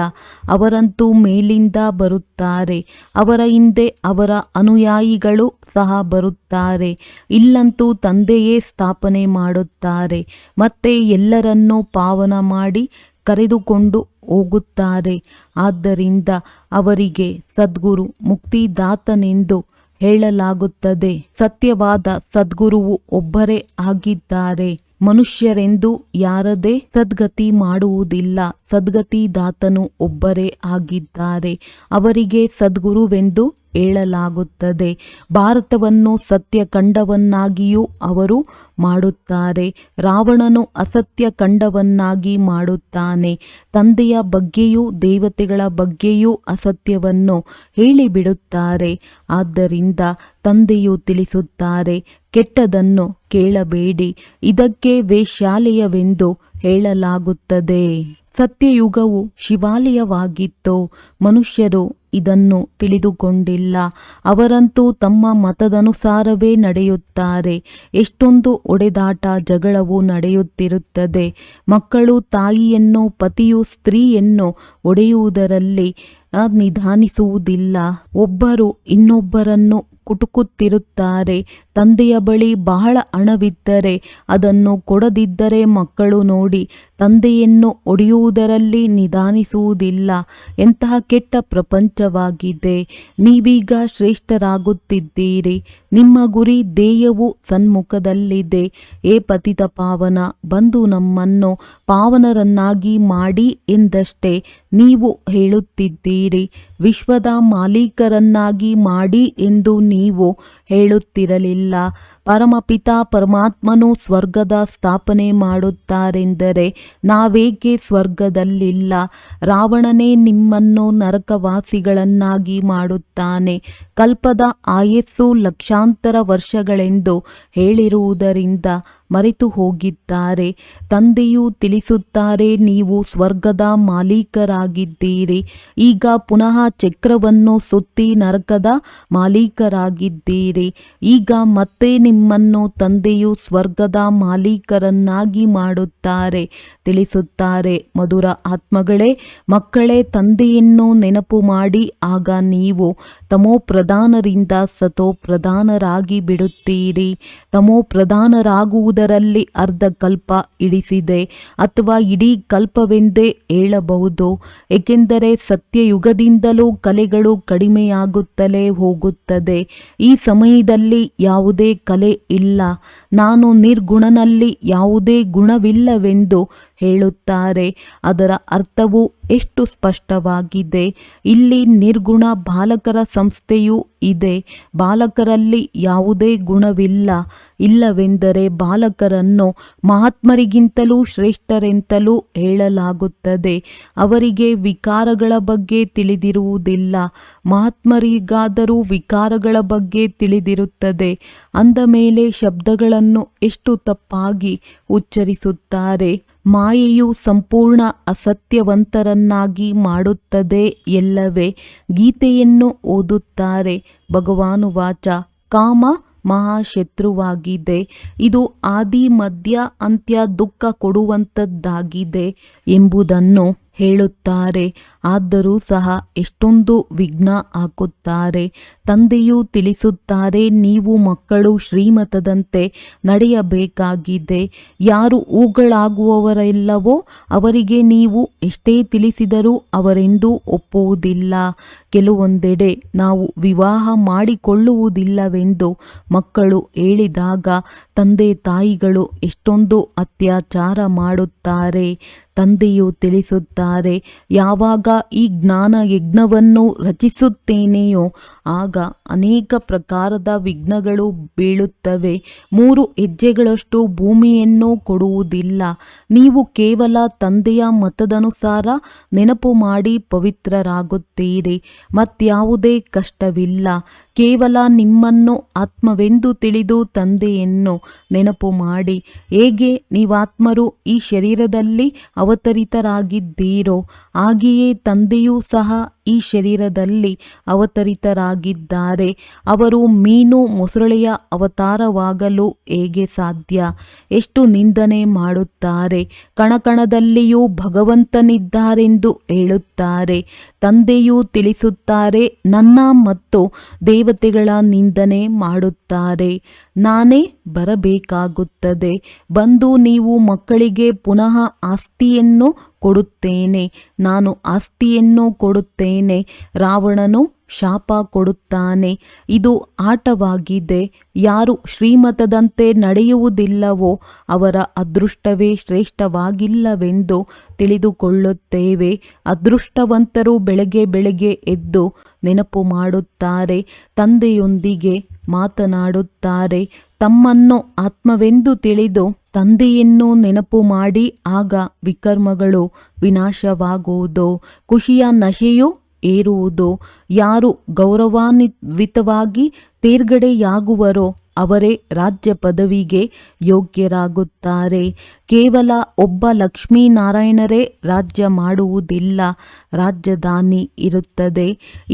ಅವರಂತೂ ಮೇಲಿಂದ ಬರುತ್ತಾರೆ. ಅವರ ಹಿಂದೆ ಅವರ ಅನುಯಾಯಿಗಳು ಸಹ ಬರುತ್ತಾರೆ. ಇಲ್ಲಂತೂ ತಂದೆಯೇ ಸ್ಥಾಪನೆ ಮಾಡುತ್ತಾರೆ. ಮತ್ತೆ ಎಲ್ಲರನ್ನೂ ಪಾವನ ಮಾಡಿ ಕರೆದುಕೊಂಡು ಹೋಗುತ್ತಾರೆ. ಆದ್ದರಿಂದ ಅವರಿಗೆ ಸದ್ಗುರು ಮುಕ್ತಿದಾತನೆಂದು ಹೇಳಲಾಗುತ್ತದೆ. ಸತ್ಯವಾದ ಸದ್ಗುರುವು ಒಬ್ಬರೇ ಆಗಿದ್ದಾರೆ. ಮನುಷ್ಯರೆಂದು ಯಾರದೇ ಸದ್ಗತಿ ಮಾಡುವುದಿಲ್ಲ. ಸದ್ಗತಿದಾತನು ಒಬ್ಬರೇ ಆಗಿದ್ದಾರೆ. ಅವರಿಗೆ ಸದ್ಗುರುವೆಂದು ಹೇಳಲಾಗುತ್ತದೆ. ಭಾರತವನ್ನು ಸತ್ಯ ಖಂಡವನ್ನಾಗಿಯೂ ಅವರು ಮಾಡುತ್ತಾರೆ. ರಾವಣನು ಅಸತ್ಯ ಖಂಡವನ್ನಾಗಿ ಮಾಡುತ್ತಾನೆ. ತಂದೆಯ ಬಗ್ಗೆಯೂ ದೇವತೆಗಳ ಬಗ್ಗೆಯೂ ಅಸತ್ಯವನ್ನು ಹೇಳಿಬಿಡುತ್ತಾರೆ. ಆದ್ದರಿಂದ ತಂದೆಯು ತಿಳಿಸುತ್ತಾರೆ, ಕೆಟ್ಟದನ್ನು ಕೇಳಬೇಡಿ. ಇದಕ್ಕೆ ವೇಶ್ಯಾಲಯವೆಂದು ಹೇಳಲಾಗುತ್ತದೆ. ಸತ್ಯಯುಗವು ಶಿವಾಲಯವಾಗಿತ್ತು. ಮನುಷ್ಯರು ಇದನ್ನು ತಿಳಿದುಕೊಂಡಿಲ್ಲ. ಅವರಂತೂ ತಮ್ಮ ಮತದನುಸಾರವೇ ನಡೆಯುತ್ತಾರೆ. ಎಷ್ಟೊಂದು ಹೊಡೆದಾಟ ಜಗಳವು ನಡೆಯುತ್ತಿರುತ್ತದೆ. ಮಕ್ಕಳು ತಾಯಿಯನ್ನು, ಪತಿಯು ಸ್ತ್ರೀಯನ್ನು ಹೊಡೆಯುವುದರಲ್ಲಿ ನಿಧಾನಿಸುವುದಿಲ್ಲ. ಒಬ್ಬರು ಇನ್ನೊಬ್ಬರನ್ನು ಕುಟುಕುತ್ತಿರುತ್ತಾರೆ. ತಂದೆಯ ಬಳಿ ಬಹಳ ಹಣವಿದ್ದರೆ ಅದನ್ನು ಕೊಡದಿದ್ದರೆ ಮಕ್ಕಳು ನೋಡಿ ತಂದೆಯನ್ನು ಹೊಡೆಯುವುದರಲ್ಲಿ ನಿಧಾನಿಸುವುದಿಲ್ಲ. ಎಂತಹ ಕೆಟ್ಟ ಪ್ರಪಂಚವಾಗಿದೆ. ನೀವೀಗ ಶ್ರೇಷ್ಠರಾಗುತ್ತಿದ್ದೀರಿ. ನಿಮ್ಮ ಗುರಿ ಧ್ಯೇಯವು ಸನ್ಮುಖದಲ್ಲಿದೆ. ಏ ಪತಿತ ಪಾವನ, ಬಂದು ನಮ್ಮನ್ನು ಪಾವನರನ್ನಾಗಿ ಮಾಡಿ ಎಂದಷ್ಟೇ ನೀವು ಹೇಳುತ್ತಿದ್ದೀರಿ. ವಿಶ್ವದ ಮಾಲೀಕರನ್ನಾಗಿ ಮಾಡಿ ಎಂದು ನೀವು ಹೇಳುತ್ತಿರಲಿಲ್ಲ. ಪರಮಪಿತ ಪರಮಾತ್ಮನು ಸ್ವರ್ಗದ ಸ್ಥಾಪನೆ ಮಾಡುತ್ತಾರೆಂದರೆ ನಾವೇಕೆ ಸ್ವರ್ಗದಲ್ಲಿಲ್ಲ? ರಾವಣನೇ ನಿಮ್ಮನ್ನು ನರಕವಾಸಿಗಳನ್ನಾಗಿ ಮಾಡುತ್ತಾನೆ. ಕಲ್ಪದ ಆಯಸ್ಸು ಲಕ್ಷಾಂತರ ವರ್ಷಗಳೆಂದು ಹೇಳಿರುವುದರಿಂದ ಮರೆತು ಹೋಗಿದ್ದಾರೆ. ತಂದೆಯು ತಿಳಿಸುತ್ತಾರೆ, ನೀವು ಸ್ವರ್ಗದ ಮಾಲೀಕರಾಗಿದ್ದೀರಿ. ಈಗ ಪುನಃ ಚಕ್ರವನ್ನು ಸುತ್ತಿ ನರಕದ ಮಾಲೀಕರಾಗಿದ್ದೀರಿ. ಈಗ ಮತ್ತೆ ನಿಮ್ಮನ್ನು ತಂದೆಯು ಸ್ವರ್ಗದ ಮಾಲೀಕರನ್ನಾಗಿ ಮಾಡುತ್ತಾರೆ. ತಿಳಿಸುತ್ತಾರೆ, ಮಧುರ ಆತ್ಮಗಳೇ, ಮಕ್ಕಳೇ, ತಂದೆಯನ್ನು ನೆನಪು ಮಾಡಿ. ಆಗ ನೀವು ತಮೋ ಪ್ರಧಾನರಿಂದ ಸತೋ ಪ್ರಧಾನರಾಗಿ ಬಿಡುತ್ತೀರಿ. ತಮೋ ಪ್ರಧಾನರಾಗುವುದರಲ್ಲಿ ಅರ್ಧ ಕಲ್ಪ ಹಿಡಿಸಿದೆ ಅಥವಾ ಇಡೀ ಕಲ್ಪವೆಂದೇ ಹೇಳಬಹುದು. ಏಕೆಂದರೆ ಸತ್ಯಯುಗದಿಂದಲೂ ಕಲೆಗಳು ಕಡಿಮೆಯಾಗುತ್ತಲೇ ಹೋಗುತ್ತದೆ. ಈ ಸಮಯದಲ್ಲಿ ಯಾವುದೇ ಕಲೆ ಇಲ್ಲ. ನಾನು ನಿರ್ಗುಣನಲ್ಲಿ ಯಾವುದೇ ಗುಣವಿಲ್ಲವೆಂದು ಹೇಳುತ್ತಾರೆ. ಅದರ ಅರ್ಥವು ಎಷ್ಟು ಸ್ಪಷ್ಟವಾಗಿದೆ. ಇಲ್ಲಿ ನಿರ್ಗುಣ ಬಾಲಕರ ಸಂಸ್ಥೆಯೂ ಇದೆ. ಬಾಲಕರಲ್ಲಿ ಯಾವುದೇ ಗುಣವಿಲ್ಲ. ಇಲ್ಲವೆಂದರೆ ಬಾಲಕರನ್ನು ಮಹಾತ್ಮರಿಗಿಂತಲೂ ಶ್ರೇಷ್ಠರೆಂತಲೂ ಹೇಳಲಾಗುತ್ತದೆ. ಅವರಿಗೆ ವಿಕಾರಗಳ ಬಗ್ಗೆ ತಿಳಿದಿರುವುದಿಲ್ಲ. ಮಹಾತ್ಮರಿಗಾದರೂ ವಿಕಾರಗಳ ಬಗ್ಗೆ ತಿಳಿದಿರುತ್ತದೆ. ಅಂದ ಮೇಲೆ ಶಬ್ದಗಳನ್ನು ಎಷ್ಟು ತಪ್ಪಾಗಿ ಉಚ್ಚರಿಸುತ್ತಾರೆ. ಮಾಯೆಯು ಸಂಪೂರ್ಣ ಅಸತ್ಯವಂತರನ್ನಾಗಿ ಮಾಡುತ್ತದೆ ಎಲ್ಲವೇ. ಗೀತೆಯನ್ನು ಓದುತ್ತಾರೆ. ಭಗವಾನುವಾಚ, ಕಾಮ ಮಹಾಶತ್ರುವಾಗಿದೆ. ಇದು ಆದಿ ಮಧ್ಯ ಅಂತ್ಯ ದುಃಖ ಕೊಡುವಂಥದ್ದಾಗಿದೆ ಎಂಬುದನ್ನು ಹೇಳುತ್ತಾರೆ. ಆದರೂ ಸಹ ಎಷ್ಟೊಂದು ವಿಘ್ನ ಹಾಕುತ್ತಾರೆ. ತಂದೆಯು ತಿಳಿಸುತ್ತಾರೆ, ನೀವು ಮಕ್ಕಳು ಶ್ರೀಮತದಂತೆ ನಡೆಯಬೇಕಾಗಿದೆ. ಯಾರು ಹೂಗಳಾಗುವವರೆಲ್ಲವೋ ಅವರಿಗೆ ನೀವು ಎಷ್ಟೇ ತಿಳಿಸಿದರೂ ಅವರೆಂದೂ ಒಪ್ಪುವುದಿಲ್ಲ. ಕೆಲವೊಂದೆಡೆ ನಾವು ವಿವಾಹ ಮಾಡಿಕೊಳ್ಳುವುದಿಲ್ಲವೆಂದು ಮಕ್ಕಳು ಹೇಳಿದಾಗ ತಂದೆ ತಾಯಿಗಳು ಎಷ್ಟೊಂದು ಅತ್ಯಾಚಾರ ಮಾಡುತ್ತಾರೆ. ತಂದೆಯು ತಿಳಿಸುತ್ತಾರೆ, ಯಾವಾಗ ಈ ಜ್ಞಾನ ಯಜ್ಞವನ್ನು ರಚಿಸುತ್ತೇನೆಯೋ ಆಗ ಅನೇಕ ಪ್ರಕಾರದ ವಿಘ್ನಗಳು ಬೀಳುತ್ತವೆ. 3 ಹೆಜ್ಜೆಗಳಷ್ಟು ಭೂಮಿಯನ್ನು ಕೊಡುವುದಿಲ್ಲ. ನೀವು ಕೇವಲ ತಂದೆಯ ಮತದನುಸಾರ ನೆನಪು ಮಾಡಿ ಪವಿತ್ರರಾಗುತ್ತೀರಿ. ಮತ್ಯಾವುದೇ ಕಷ್ಟವಿಲ್ಲ. ಕೇವಲ ನಿಮ್ಮನ್ನು ಆತ್ಮವೆಂದು ತಿಳಿದು ತಂದೆಯನ್ನು ನೆನಪು ಮಾಡಿ. ಹೇಗೆ ನೀವಾತ್ಮರು ಈ ಶರೀರದಲ್ಲಿ ಅವತರಿತರಾಗಿದ್ದೀರೋ ಹಾಗೆಯೇ ತಂದೆಯೂ ಸಹ ಈ ಶರೀರದಲ್ಲಿ ಅವತರಿತರಾಗಿದ್ದಾರೆ. ಅವರು ಮೀನು ಮೊಸಳೆಯ ಅವತಾರವಾಗಲು ಹೇಗೆ ಸಾಧ್ಯ? ಎಷ್ಟು ನಿಂದನೆ ಮಾಡುತ್ತಾರೆ. ಕಣಕಣದಲ್ಲಿಯೂ ಭಗವಂತನಿದ್ದಾರೆಂದು ಹೇಳುತ್ತಾರೆ. ತಂದೆಯು ತಿಳಿಸುತ್ತಾರೆ, ನನ್ನ ಮತ್ತು ದೇವತೆಗಳ ನಿಂದನೆ ಮಾಡುತ್ತಾರೆ. ನಾನೇ ಬರಬೇಕಾಗುತ್ತದೆ. ಬಂದು ನೀವು ಮಕ್ಕಳಿಗೆ ಪುನಃ ಆಸ್ತಿಯನ್ನು ಕೊಡುತ್ತೇನೆ. ನಾನು ಆಸ್ತಿಯನ್ನು ಕೊಡುತ್ತೇನೆ. ರಾವಣನು ಶಾಪ ಕೊಡುತ್ತಾನೆ. ಇದು ಆಟವಾಗಿದೆ. ಯಾರು ಶ್ರೀಮತದಂತೆ ನಡೆಯುವುದಿಲ್ಲವೋ ಅವರ ಅದೃಷ್ಟವೇ ಶ್ರೇಷ್ಠವಾಗಿಲ್ಲವೆಂದು ತಿಳಿದುಕೊಳ್ಳುತ್ತೇವೆ. ಅದೃಷ್ಟವಂತರು ಬೆಳಗ್ಗೆ ಬೆಳಗ್ಗೆ ಎದ್ದು ನೆನಪು ಮಾಡುತ್ತಾರೆ. ತಂದೆಯೊಂದಿಗೆ ಮಾತನಾಡುತ್ತಾರೆ. ತಮ್ಮನ್ನು ಆತ್ಮವೆಂದು ತಿಳಿದು ತಂದೆಯನ್ನು ನೆನಪು ಮಾಡಿ. ಆಗ ವಿಕರ್ಮಗಳು ವಿನಾಶವಾಗುವುದು. ಖುಷಿಯ ನಶೆಯು ಏರುವುದು. ಯಾರು ಗೌರವಾನ್ವಿತವಾಗಿ ತೇರ್ಗಡೆಯಾಗುವರೋ ಅವರೇ ರಾಜ್ಯ ಪದವಿಗೆ ಯೋಗ್ಯರಾಗುತ್ತಾರೆ. ಕೇವಲ ಒಬ್ಬ ಲಕ್ಷ್ಮೀನಾರಾಯಣರೇ ರಾಜ್ಯ ಮಾಡುವುದಿಲ್ಲ. ರಾಜಧಾನಿ ಇರುತ್ತದೆ.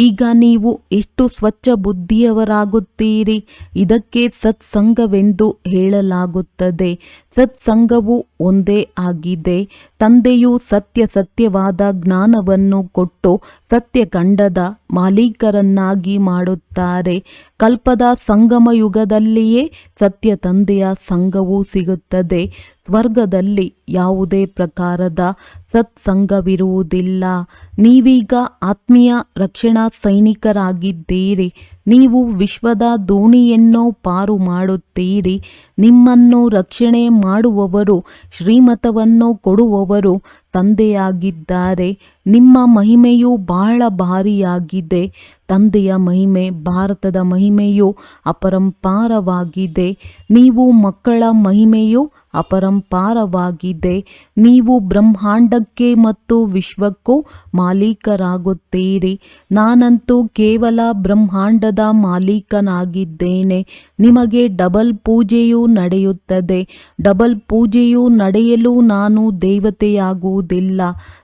ಈಗ ನೀವು ಎಷ್ಟು ಸ್ವಚ್ಛ ಬುದ್ಧಿಯವರಾಗುತ್ತೀರಿ. ಇದಕ್ಕೆ ಸತ್ಸಂಗವೆಂದು ಹೇಳಲಾಗುತ್ತದೆ. ಸತ್ಸಂಗವು ಒಂದೇ ಆಗಿದೆ. ತಂದೆಯು ಸತ್ಯವಾದ ಜ್ಞಾನವನ್ನು ಕೊಟ್ಟು ಸತ್ಯಖಂಡದ ಮಾಲೀಕರನ್ನಾಗಿ ಮಾಡುತ್ತಾರೆ. ಕಲ್ಪದ ಸಂಗಮ ಯುಗದಲ್ಲಿಯೇ ಸತ್ಯ ತಂದೆಯ ಸಂಘವೂ ಸಿಗುತ್ತದೆ. ಸ್ವರ್ಗದಲ್ಲಿ ಯಾವುದೇ ಪ್ರಕಾರದ ಸತ್ಸಂಗವಿರುವುದಿಲ್ಲ. ನೀವೀಗ ಆತ್ಮೀಯ ರಕ್ಷಣಾ ಸೈನಿಕರಾಗಿದ್ದೀರಿ. ನೀವು ವಿಶ್ವದ ದೋಣಿಯನ್ನು ಪಾರು ಮಾಡುತ್ತೀರಿ. ನಿಮ್ಮನ್ನು ರಕ್ಷಣೆ ಮಾಡುವವರು, ಶ್ರೀಮತವನ್ನು ಕೊಡುವವರು ತಂದೆಯಾಗಿದ್ದಾರೆ. ನಿಮ್ಮ ಮಹಿಮೆಯು ಬಹಳ ಭಾರಿಯಾಗಿದೆ. ತಂದೆಯ ಮಹಿಮೆ, ಭಾರತದ ಮಹಿಮೆಯು ಅಪರಂಪಾರವಾಗಿದೆ. ನೀವು ಮಕ್ಕಳ ಮಹಿಮೆಯು ಅಪರಂಪಾರವಾಗಿದೆ. ನೀವು ಬ್ರಹ್ಮಾಂಡಕ್ಕೆ ಮತ್ತು ವಿಶ್ವಕ್ಕೂ ಮಾಲೀಕರಾಗುತ್ತೀರಿ. ನಾನಂತೂ ಕೇವಲ ಬ್ರಹ್ಮಾಂಡದ ಮಾಲೀಕನಾಗಿದ್ದೇನೆ. ನಿಮಗೆ ಡಬಲ್ ಪೂಜೆಯೂ ನಡೆಯುತ್ತದೆ. ಡಬಲ್ ಪೂಜೆಯು ನಡೆಯಲು ನಾನು ದೇವತೆಯಾಗುವುದಿಲ್ಲ.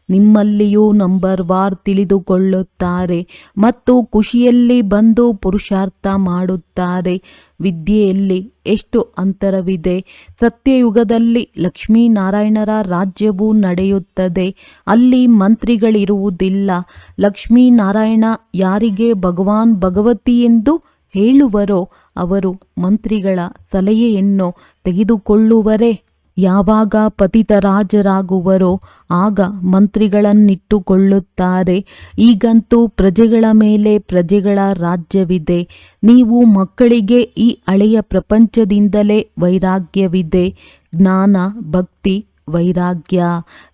ನಿಮ್ಮಲ್ಲಿಯೂ ನಂಬರ್ ವಾರ್ ತಿಳಿದುಕೊಳ್ಳುತ್ತಾರೆ ಮತ್ತು ಖುಷಿಯಲ್ಲಿ ಬಂದು ಪುರುಷಾರ್ಥ ಮಾಡುತ್ತಾರೆ. ವಿದ್ಯೆಯಲ್ಲಿ ಎಷ್ಟು ಅಂತರವಿದೆ. ಸತ್ಯಯುಗದಲ್ಲಿ ಲಕ್ಷ್ಮೀನಾರಾಯಣರ ರಾಜ್ಯವು ನಡೆಯುತ್ತದೆ. ಅಲ್ಲಿ ಮಂತ್ರಿಗಳಿರುವುದಿಲ್ಲ. ಲಕ್ಷ್ಮೀನಾರಾಯಣ ಯಾರಿಗೆ ಭಗವಾನ್ ಭಗವತಿ ಎಂದು ಹೇಳುವರೋ ಅವರು ಮಂತ್ರಿಗಳ ಸಲಹೆಯನ್ನು ತೆಗೆದುಕೊಳ್ಳುವರೇ. ಯಾವಾಗ ಪತಿತರಾಜರಾಗುವರೋ ಆಗ ಮಂತ್ರಿಗಳನ್ನಿಟ್ಟುಕೊಳ್ಳುತ್ತಾರೆ. ಈಗಂತೂ ಪ್ರಜೆಗಳ ಮೇಲೆ ಪ್ರಜೆಗಳ ರಾಜ್ಯವಿದೆ. ನೀವು ಮಕ್ಕಳಿಗೆ ಈ ಹಳೆಯ ಪ್ರಪಂಚದಿಂದಲೇ ವೈರಾಗ್ಯವಿದೆ. ಜ್ಞಾನ, ಭಕ್ತಿ, ವೈರಾಗ್ಯ.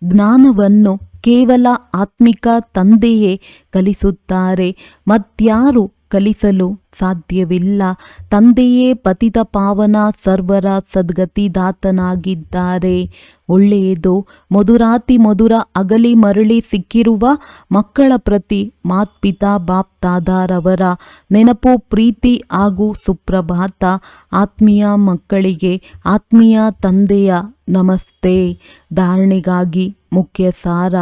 ಜ್ಞಾನವನ್ನು ಕೇವಲ ಆತ್ಮಿಕ ತಂದೆಯೇ ಕಲಿಸುತ್ತಾರೆ. ಮತ್ಯಾರು ಕಲಿಸಲು ಸಾಧ್ಯವಿಲ್ಲ. ತಂದೆಯೇ ಪತಿತ ಪಾವನ ಸರ್ವರ ಸದ್ಗತಿದಾತನಾಗಿದ್ದಾರೆ. ಒಳ್ಳೆಯದು. ಮಧುರಾತಿ ಮಧುರ ಅಗಲಿ ಮರಳಿ ಸಿಕ್ಕಿರುವ ಮಕ್ಕಳ ಪ್ರತಿ ಮಾತ್ಪಿತಾ ಬಾಪ್ತಾದಾರವರ ನೆನಪು, ಪ್ರೀತಿ ಹಾಗೂ ಸುಪ್ರಭಾತ. ಆತ್ಮೀಯ ಮಕ್ಕಳಿಗೆ ಆತ್ಮೀಯ ತಂದೆಯ ನಮಸ್ತೆ. ಧಾರಣೆಗಾಗಿ ಮುಖ್ಯ ಸಾರ.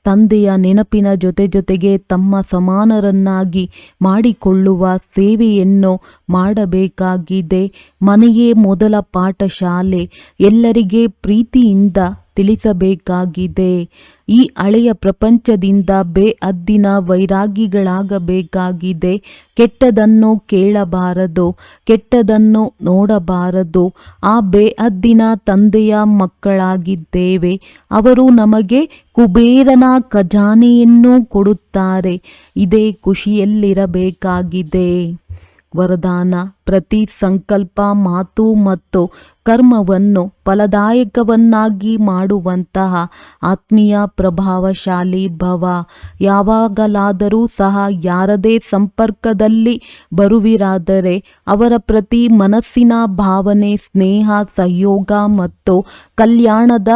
ತಂದೆಯ ನೆನಪಿನ ಜೊತೆಗೆ ತಮ್ಮ ಸಮಾನರನ್ನಾಗಿ ಮಾಡಿಕೊಳ್ಳುವ ಸೇವೆಯನ್ನು ಮಾಡಬೇಕಾಗಿದೆ. ಮನೆಯೇ ಮೊದಲ ಪಾಠಶಾಲೆ. ಎಲ್ಲರಿಗೆ ಪ್ರೀತಿಯಿಂದ ತಿಳಿಸಬೇಕಾಗಿದೆ. ಈ ಹಳೆಯ ಪ್ರಪಂಚದಿಂದ ಬೇಅದ್ದಿನ ವೈರಾಗಿಗಳಾಗಬೇಕಾಗಿದೆ. ಕೆಟ್ಟದನ್ನು ಕೇಳಬಾರದು, ಕೆಟ್ಟದನ್ನು ನೋಡಬಾರದು. ಆ ಬೇಅದ್ದಿನ ತಂದೆಯ ಮಕ್ಕಳಾಗಿದ್ದೇವೆ. ಅವರು ನಮಗೆ ಕುಬೇರನ ಖಜಾನೆಯನ್ನು ಕೊಡುತ್ತಾರೆ. ಇದೇ ಖುಷಿಯಲ್ಲಿರಬೇಕಾಗಿದೆ. ವರದಾನ: ಪ್ರತಿ ಸಂಕಲ್ಪ, ಮಾತು ಮತ್ತು ಕರ್ಮವನ್ನು ಫಲದಾಯಕವನ್ನಾಗಿ ಮಾಡುವಂತಹ ಆತ್ಮೀಯ ಪ್ರಭಾವಶಾಲಿ ಭವ. ಯಾವಾಗಲಾದರೂ ಸಹ ಯಾರದೇ ಸಂಪರ್ಕದಲ್ಲಿ ಬರುವಿರಾದರೆ ಅವರ ಪ್ರತಿ ಮನಸ್ಸಿನ ಭಾವನೆ ಸ್ನೇಹ, ಸಹಯೋಗ ಮತ್ತು ಕಲ್ಯಾಣದ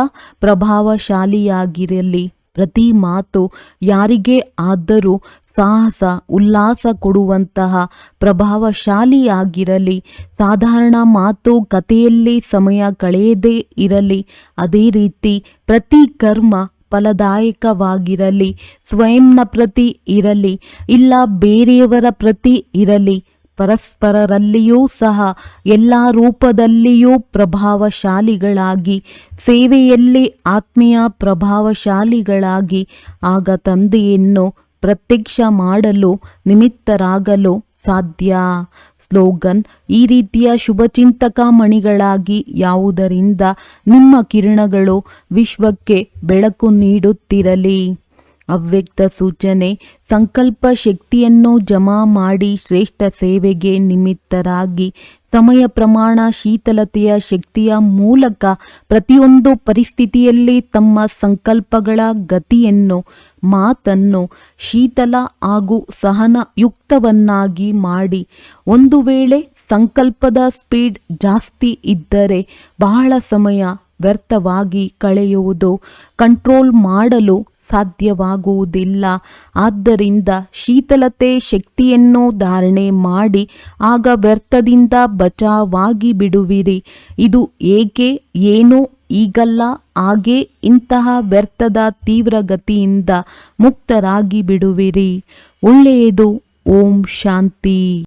ಪ್ರಭಾವಶಾಲಿಯಾಗಿರಲಿ. ಪ್ರತಿ ಮಾತು ಯಾರಿಗೇ ಆದರೂ ಸಾಹಸ, ಉಲ್ಲಾಸ ಕೊಡುವಂತಹ ಪ್ರಭಾವಶಾಲಿಯಾಗಿರಲಿ. ಸಾಧಾರಣ ಮಾತು ಕಥೆಯಲ್ಲಿ ಸಮಯ ಕಳೆಯದೇ ಇರಲಿ. ಅದೇ ರೀತಿ ಪ್ರತಿ ಕರ್ಮ ಫಲದಾಯಕವಾಗಿರಲಿ. ಸ್ವಯಂನ ಪ್ರತಿ ಇರಲಿ, ಇಲ್ಲ ಬೇರೆಯವರ ಪ್ರತಿ ಇರಲಿ. ಪರಸ್ಪರರಲ್ಲಿಯೂ ಸಹ ಎಲ್ಲ ರೂಪದಲ್ಲಿಯೂ ಪ್ರಭಾವಶಾಲಿಗಳಾಗಿ, ಸೇವೆಯಲ್ಲಿ ಆತ್ಮೀಯ ಪ್ರಭಾವಶಾಲಿಗಳಾಗಿ, ಆಗ ತಂದೆಯನ್ನು ಪ್ರತ್ಯಕ್ಷ ಮಾಡಲು ನಿಮಿತ್ತರಾಗಲು ಸಾಧ್ಯ. ಸ್ಲೋಗನ್: ಈ ರೀತಿಯ ಶುಭಚಿಂತಕ ಮಣಿಗಳಾಗಿ ಯಾವುದರಿಂದ ನಿಮ್ಮ ಕಿರಣಗಳು ವಿಶ್ವಕ್ಕೆ ಬೆಳಕು ನೀಡುತ್ತಿರಲಿ. ಅವ್ಯಕ್ತ ಸೂಚನೆ: ಸಂಕಲ್ಪ ಶಕ್ತಿಯನ್ನು ಜಮಾ ಮಾಡಿ ಶ್ರೇಷ್ಠ ಸೇವೆಗೆ ನಿಮಿತ್ತರಾಗಿ ಸಮಯ ಪ್ರಮಾಣ ಶೀತಲತೆಯ ಶಕ್ತಿಯ ಮೂಲಕ ಪ್ರತಿಯೊಂದು ಪರಿಸ್ಥಿತಿಯಲ್ಲಿ ತಮ್ಮ ಸಂಕಲ್ಪಗಳ ಗತಿಯನ್ನು, ಮಾತನ್ನು ಶೀತಲ ಹಾಗೂ ಸಹನಯುಕ್ತವನ್ನಾಗಿ ಮಾಡಿ. ಒಂದು ವೇಳೆ ಸಂಕಲ್ಪದ ಸ್ಪೀಡ್ ಜಾಸ್ತಿ ಇದ್ದರೆ ಬಹಳ ಸಮಯ ವ್ಯರ್ಥವಾಗಿ ಕಳೆಯುವುದು. ಕಂಟ್ರೋಲ್ ಮಾಡಲು ಸಾಧ್ಯವಾಗುವುದಿಲ್ಲ. ಆದ್ದರಿಂದ ಶೀತಲತೆ ಶಕ್ತಿಯನ್ನು ಧಾರಣೆ ಮಾಡಿ ಆಗ ವ್ಯರ್ಥದಿಂದ ಬಚಾವಾಗಿ ಬಿಡುವಿರಿ. ಇದು ಏಕೆ, ಏನು, ಈಗಲ್ಲ, ಹಾಗೆ ಇಂತಹ ವ್ಯರ್ಥದ ತೀವ್ರಗತಿಯಿಂದ ಮುಕ್ತರಾಗಿ ಬಿಡುವಿರಿ. ಒಳ್ಳೆಯದು. ಓಂ ಶಾಂತಿ.